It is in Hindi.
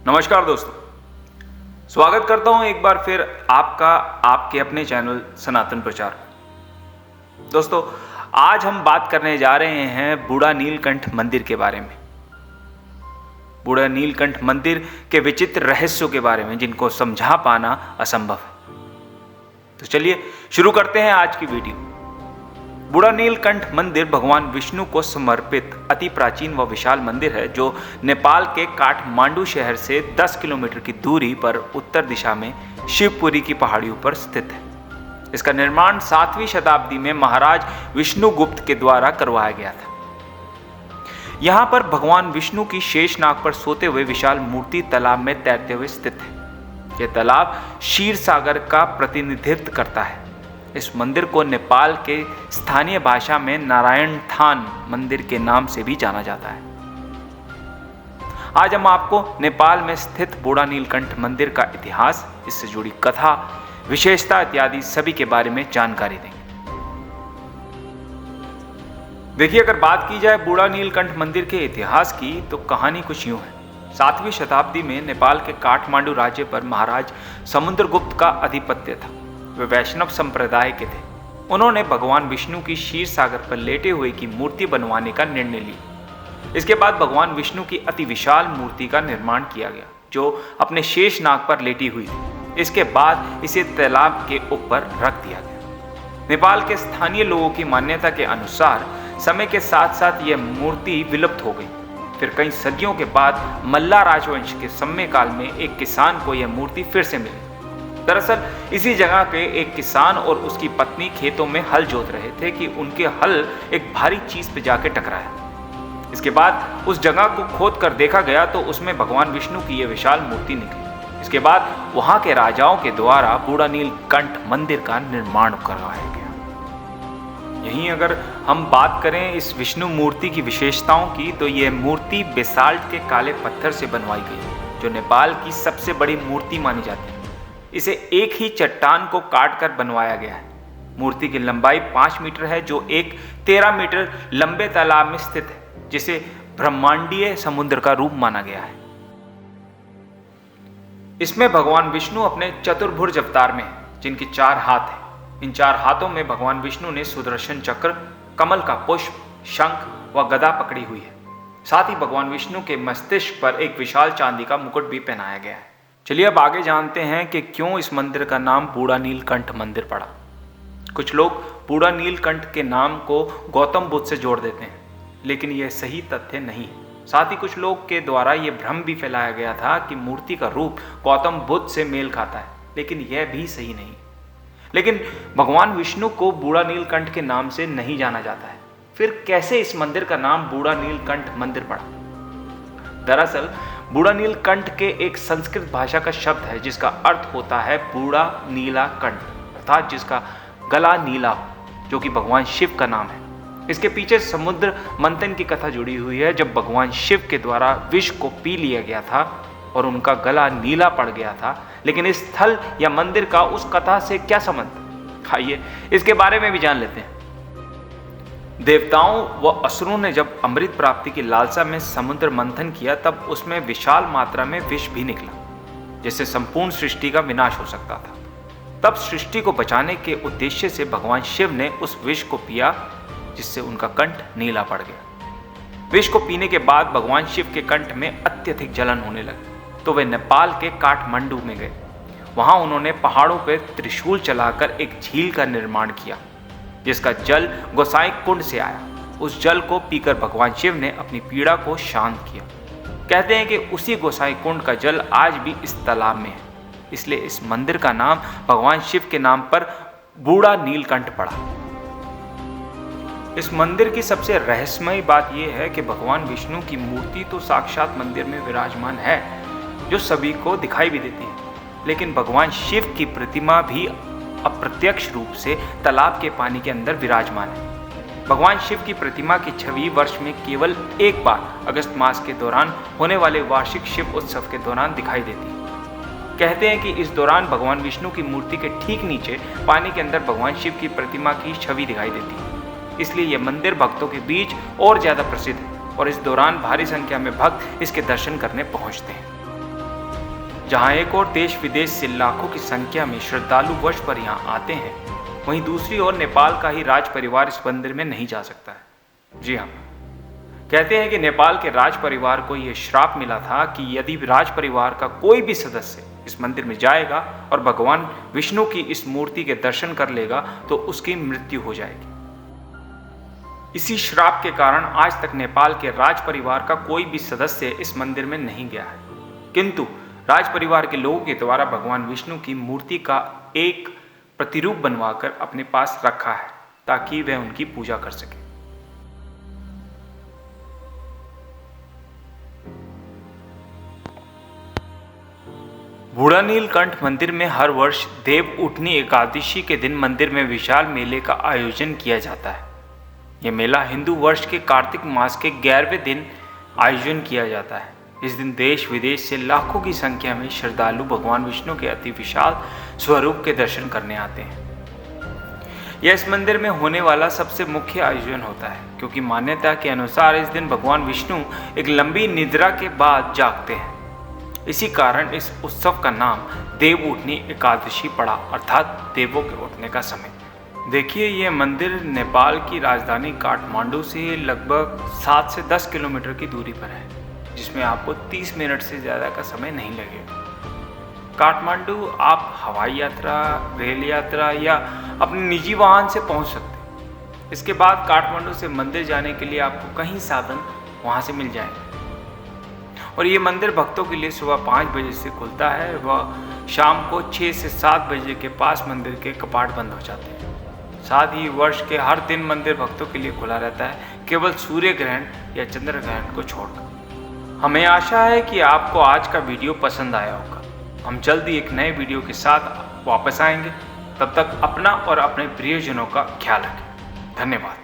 नमस्कार दोस्तों, स्वागत करता हूं एक बार फिर आपका आपके अपने चैनल सनातन प्रचार। दोस्तों, आज हम बात करने जा रहे हैं बूढ़ा नीलकंठ मंदिर के बारे में। बूढ़ा नीलकंठ मंदिर के विचित्र रहस्यों के बारे में जिनको समझा पाना असंभव है। तो चलिए शुरू करते हैं आज की वीडियो। बूढ़ा नीलकंठ मंदिर भगवान विष्णु को समर्पित अति प्राचीन व विशाल मंदिर है जो नेपाल के काठमांडू शहर से 10 किलोमीटर की दूरी पर उत्तर दिशा में शिवपुरी की पहाड़ियों पर स्थित है। इसका निर्माण 7वीं शताब्दी में महाराज विष्णुगुप्त के द्वारा करवाया गया था। यहाँ पर भगवान विष्णु की शेषनाग पर सोते हुए विशाल मूर्ति तालाब में तैरते हुए स्थित है। यह तालाब क्षीर सागर का प्रतिनिधित्व करता है। इस मंदिर को नेपाल के स्थानीय भाषा में नारायण थान मंदिर के नाम से भी जाना जाता है। आज हम आपको नेपाल में स्थित बूढ़ा नीलकंठ मंदिर का इतिहास, इससे जुड़ी कथा, विशेषता इत्यादि सभी के बारे में जानकारी देंगे। देखिए, अगर बात की जाए बूढ़ा नीलकंठ मंदिर के इतिहास की तो कहानी कुछ यूं है। 7वीं शताब्दी में नेपाल के काठमांडू राज्य पर महाराज समुद्रगुप्त का आधिपत्य था। वे वैष्णव संप्रदाय के थे। उन्होंने भगवान विष्णु की क्षीर सागर पर लेटे हुए की मूर्ति बनवाने का निर्णय लिया। इसके बाद भगवान विष्णु की अति विशाल मूर्ति का निर्माण किया गया जो अपने शेष नाग पर लेटी हुई थी। इसके बाद इसे तालाब के ऊपर रख दिया गया। नेपाल के स्थानीय लोगों की मान्यता के अनुसार समय के साथ साथ यह मूर्ति विलुप्त हो गई। फिर कई सदियों के बाद मल्ला राजवंश के समयकाल में एक किसान को यह मूर्ति फिर से मिली। दरअसल इसी जगह के एक किसान और उसकी पत्नी खेतों में हल जोत रहे थे कि उनके हल एक भारी चीज पे जाके टकराया। इसके बाद उस जगह को खोद कर देखा गया तो उसमें भगवान विष्णु की यह विशाल मूर्ति निकली। इसके बाद वहां के राजाओं के द्वारा बूढ़ा नीलकंठ मंदिर का निर्माण करवाया गया। यहीं अगर हम बात करें इस विष्णु मूर्ति की विशेषताओं की तो यह मूर्ति बेसाल्ट के काले पत्थर से बनवाई गई जो नेपाल की सबसे बड़ी मूर्ति मानी जाती है। इसे एक ही चट्टान को काट कर बनवाया गया है। मूर्ति की लंबाई 5 मीटर है जो एक 13 मीटर लंबे तालाब में स्थित है जिसे ब्रह्मांडीय समुद्र का रूप माना गया है। इसमें भगवान विष्णु अपने चतुर्भुज अवतार में जिनके 4 हाथ हैं। इन 4 हाथों में भगवान विष्णु ने सुदर्शन चक्र, कमल का पुष्प, शंख व गदा पकड़ी हुई है। साथ ही भगवान विष्णु के मस्तिष्क पर एक विशाल चांदी का मुकुट भी पहनाया गया है। चलिए अब आगे जानते हैं कि क्यों इस मंदिर का नाम बूढ़ा नीलकंठ मंदिर पड़ा। कुछ लोग बूढ़ा नीलकंठ के नाम को गौतम बुद्ध से जोड़ देते हैं, लेकिन यह सही तथ्य नहीं है। साथ ही कुछ लोग के द्वारा यह भ्रम भी फैलाया गया था कि मूर्ति का रूप गौतम बुद्ध से मेल खाता है, लेकिन यह भी सही नहीं। लेकिन भगवान विष्णु को बूढ़ा नीलकंठ के नाम से नहीं जाना जाता है। फिर कैसे इस मंदिर का नाम बूढ़ा नीलकंठ मंदिर पड़ा? दरअसल बूढ़ा नीलकंठ के एक संस्कृत भाषा का शब्द है जिसका अर्थ होता है बूढ़ा नीला कंठ, अर्थात जिसका गला नीला हो, जो कि भगवान शिव का नाम है। इसके पीछे समुद्र मंथन की कथा जुड़ी हुई है जब भगवान शिव के द्वारा विष को पी लिया गया था और उनका गला नीला पड़ गया था। लेकिन इस स्थल या मंदिर का उस कथा से क्या संबंध? आइए इसके बारे में भी जान लेते हैं। देवताओं व असुरों ने जब अमृत प्राप्ति की लालसा में समुद्र मंथन किया तब उसमें विशाल मात्रा में विष भी निकला जिससे संपूर्ण सृष्टि का विनाश हो सकता था। तब सृष्टि को बचाने के उद्देश्य से भगवान शिव ने उस विष को पिया जिससे उनका कंठ नीला पड़ गया। विष को पीने के बाद भगवान शिव के कंठ में अत्यधिक जलन होने लगी तो वे नेपाल के काठमांडू में गए। वहां उन्होंने पहाड़ों पर त्रिशूल चलाकर एक झील का निर्माण किया जिसका जल गोसाई कुंड से आया। उस जल को पीकर भगवान शिव ने अपनी पीड़ा को शांत किया। कहते हैं कि उसी गोसाई कुंड का जल आज भी इस तालाब में है, इसलिए इस मंदिर का नाम भगवान शिव के नाम पर बूढ़ा नीलकंठ पड़ा। इस मंदिर की सबसे रहस्यमयी बात यह है कि भगवान विष्णु की मूर्ति तो साक्षात मंदिर में विराजमान है जो सभी को दिखाई भी देती है, लेकिन भगवान शिव की प्रतिमा भी अप्रत्यक्ष रूप से तालाब के पानी के अंदर विराजमान है। भगवान शिव की प्रतिमा की छवि वर्ष में केवल एक बार अगस्त मास के दौरान होने वाले वार्षिक शिव उत्सव के दौरान दिखाई देती है। कहते हैं कि इस दौरान भगवान विष्णु की मूर्ति के ठीक नीचे पानी के अंदर भगवान शिव की प्रतिमा की छवि दिखाई देती है। इसलिए यह मंदिर भक्तों के बीच और ज्यादा प्रसिद्ध है और इस दौरान भारी संख्या में भक्त इसके दर्शन करने पहुंचते हैं। जहां एक और देश विदेश से लाखों की संख्या में श्रद्धालु वर्ष पर यहाँ आते हैं, वहीं दूसरी ओर नेपाल का ही राज परिवार इस मंदिर में नहीं जा सकता है। जी हाँ, कहते हैं कि नेपाल के राज परिवार को यह श्राप मिला था कि यदि राज परिवार का कोई भी सदस्य इस मंदिर में जाएगा और भगवान विष्णु की इस मूर्ति के दर्शन कर लेगा तो उसकी मृत्यु हो जाएगी। इसी श्राप के कारण आज तक नेपाल के राज परिवार का कोई भी सदस्य इस मंदिर में नहीं गया है, किंतु राज परिवार के लोगों के द्वारा भगवान विष्णु की मूर्ति का एक प्रतिरूप बनवाकर अपने पास रखा है ताकि वह उनकी पूजा कर सके। बूढ़ा नीलकंठ मंदिर में हर वर्ष देव उठनी एकादशी के दिन मंदिर में विशाल मेले का आयोजन किया जाता है। यह मेला हिंदू वर्ष के कार्तिक मास के 11वें दिन आयोजन किया जाता है। इस दिन देश विदेश से लाखों की संख्या में श्रद्धालु भगवान विष्णु के अति विशाल स्वरूप के दर्शन करने आते हैं। यह इस मंदिर में होने वाला सबसे मुख्य आयोजन होता है, क्योंकि मान्यता के अनुसार इस दिन भगवान विष्णु एक लंबी निद्रा के बाद जागते हैं। इसी कारण इस उत्सव का नाम देव उठनी एकादशी पड़ा, अर्थात देवों के उठने का समय। देखिए, यह मंदिर नेपाल की राजधानी काठमांडू से लगभग 7 से 10 किलोमीटर की दूरी पर है, जिसमें आपको 30 मिनट से ज़्यादा का समय नहीं लगेगा। काठमांडू आप हवाई यात्रा, रेल यात्रा या अपने निजी वाहन से पहुंच सकते हैं। इसके बाद काठमांडू से मंदिर जाने के लिए आपको कई साधन वहां से मिल जाएंगे। और ये मंदिर भक्तों के लिए सुबह 5 बजे से खुलता है व शाम को 6 से 7 बजे के पास मंदिर के कपाट बंद हो जाते हैं। साथ ही वर्ष के हर दिन मंदिर भक्तों के लिए खुला रहता है, केवल सूर्य ग्रहण या चंद्र ग्रहण को छोड़कर। हमें आशा है कि आपको आज का वीडियो पसंद आया होगा। हम जल्दी एक नए वीडियो के साथ वापस आएंगे। तब तक अपना और अपने प्रियजनों का ख्याल रखें। धन्यवाद।